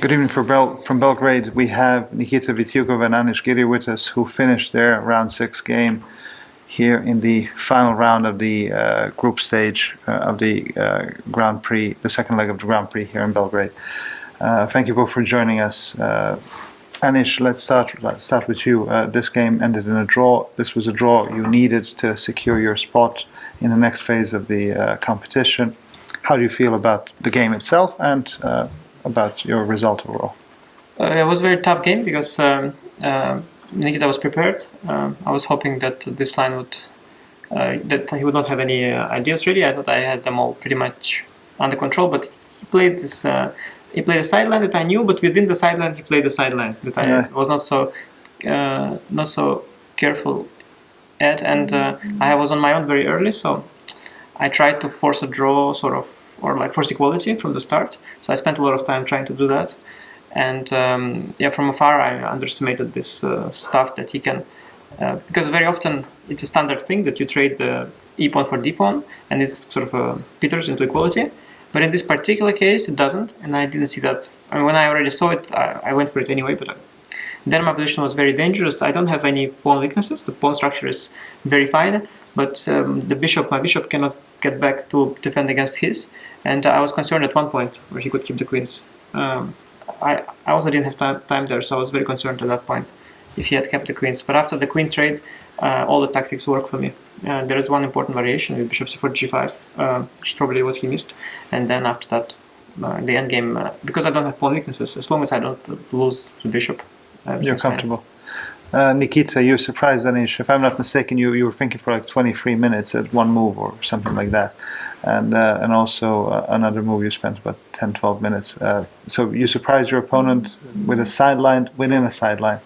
Good evening from Belgrade. We have Nikita Vitiugov and Giri with us, who finished their round 6 game here in the final round of the group stage of the Grand Prix, the second leg of the Grand Prix here in Belgrade. Thank you both for joining us. Anish, let's start with you. This game ended in a draw. This was a draw you needed to secure your spot in the next phase of the competition. How do you feel about the game itself and about your result overall? It was a very tough game because Nikita was prepared. I was hoping that this line would that he would not have any ideas really. I thought I had them all pretty much under control, but he played this. He played a sideline that I knew, but within the sideline he played the sideline that I was not so careful at, and I was on my own very early, so I tried to force a draw, sort of, or like force equality from the start. So I spent a lot of time trying to do that, and from afar I underestimated this stuff that he can, because very often it's a standard thing that you trade the e pawn for d pawn, and it's sort of peters into equality. But in this particular case, it doesn't, and I didn't see that. I mean, when I already saw it, I went for it anyway. But then my position was very dangerous. I don't have any pawn weaknesses. The pawn structure is very fine, but my bishop cannot get back to defend against his. And I was concerned at one point where he could keep the queens. I also didn't have time there, so I was very concerned at that point if he had kept the queens. But after the queen trade, all the tactics work for me. There is one important variation with bishop c4 g5, which is probably what he missed. And then after that, the endgame, because I don't have pawn weaknesses, as long as I don't lose the bishop, you're comfortable. Nikita, you're surprised, Anish. If I'm not mistaken, you were thinking for like 23 minutes at one move or something like that. And also another move you spent about 10-12 minutes. So you surprised your opponent with a sideline within a sideline.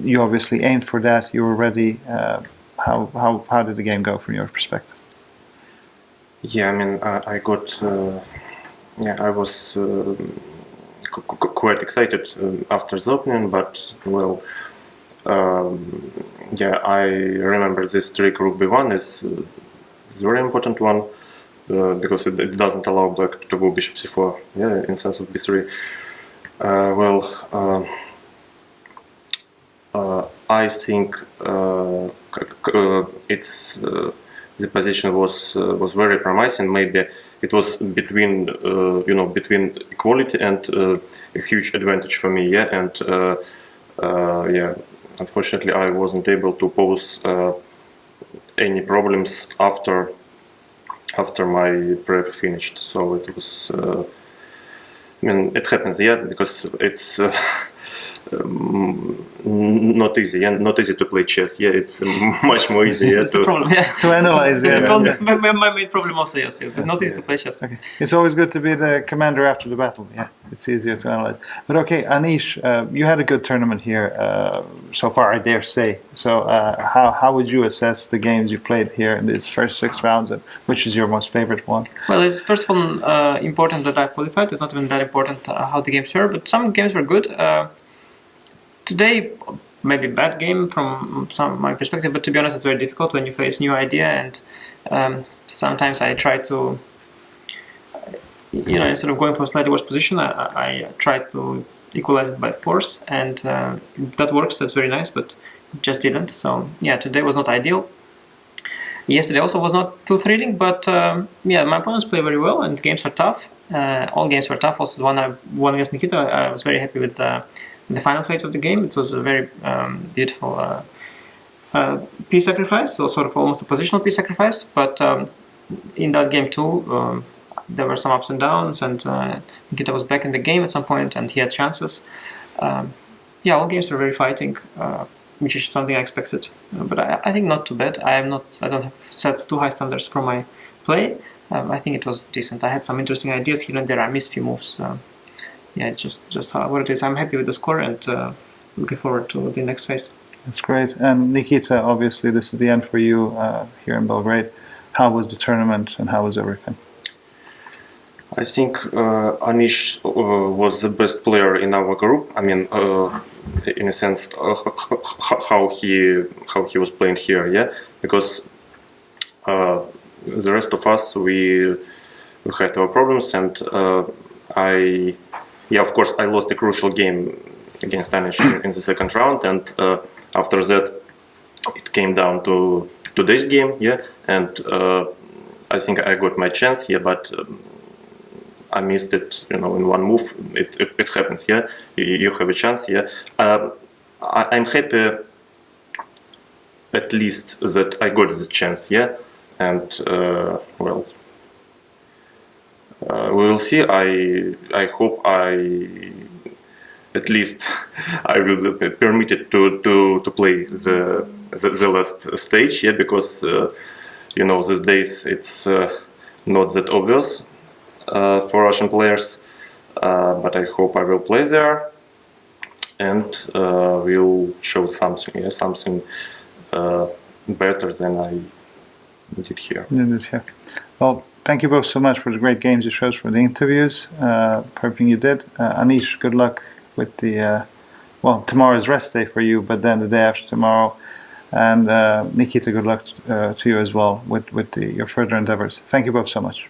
You obviously aimed for that. You were ready. How did the game go from your perspective? Yeah, I mean, I got. I was quite excited after the opening, but well, I remember this trick rook b1 is a very important one because it doesn't allow black to go bishop c4. Yeah, in sense of b3. I think it's the position was very promising. Maybe it was between between equality and a huge advantage for me. Yeah, and unfortunately I wasn't able to pose any problems after my prep finished. So it was. I mean, it happens, yeah, because it's not easy, and not easy to play chess. Yeah, it's much more easy. That's the problem. Yeah, to analyze. My main problem also, yes, it's not easy to play chess. Okay. It's always good to be the commander after the battle. Yeah, it's easier to analyze. But okay, Anish, you had a good tournament here so far, I dare say. So how would you assess the games you played here in these first 6 rounds, and which is your most favorite one? Well, it's first of all important that I qualified. It's not even that important how the games were, but some games were good. Today, maybe bad game from my perspective, but to be honest, it's very difficult when you face new idea, and sometimes I try to, instead of going for a slightly worse position, I try to equalize it by force, and that works. That's very nice, but it just didn't. So yeah, today was not ideal. Yesterday also was not too thrilling, but my opponents play very well, and games are tough. All games were tough. Also, the one I won against Nikita, I was very happy with the final phase of the game. It was a very beautiful piece sacrifice, so sort of almost a positional piece sacrifice. But in that game too, there were some ups and downs, and Nikita was back in the game at some point, and he had chances. All games were very fighting, which is something I expected. But I think not too bad. I don't have set too high standards for my play. I think it was decent. I had some interesting ideas here and there. I missed a few moves. It's just what it is. I'm happy with the score, and looking forward to the next phase. That's great. And Nikita, obviously this is the end for you here in Belgrade. How was the tournament, and how was everything? I think Anish was the best player in our group. I mean, in a sense, how he was playing here, yeah. Because the rest of us, we had our problems, and I yeah, of course, I lost a crucial game against Anish in the second round, and after that, it came down to today's game, yeah, and I think I got my chance, yeah, but I missed it, in one move. It happens, yeah. You have a chance, yeah. I'm happy at least that I got the chance, yeah, and well. We will see. I hope at least I will be permitted to play the last stage, yeah, because these days it's not that obvious for Russian players, but I hope I will play there and will show something, yeah, something better than I did here. Well, thank you both so much for the great games you showed, for the interviews, for everything you did. Anish, good luck with the, tomorrow is rest day for you, but then the day after tomorrow. And Nikita, good luck to you as well with your further endeavors. Thank you both so much.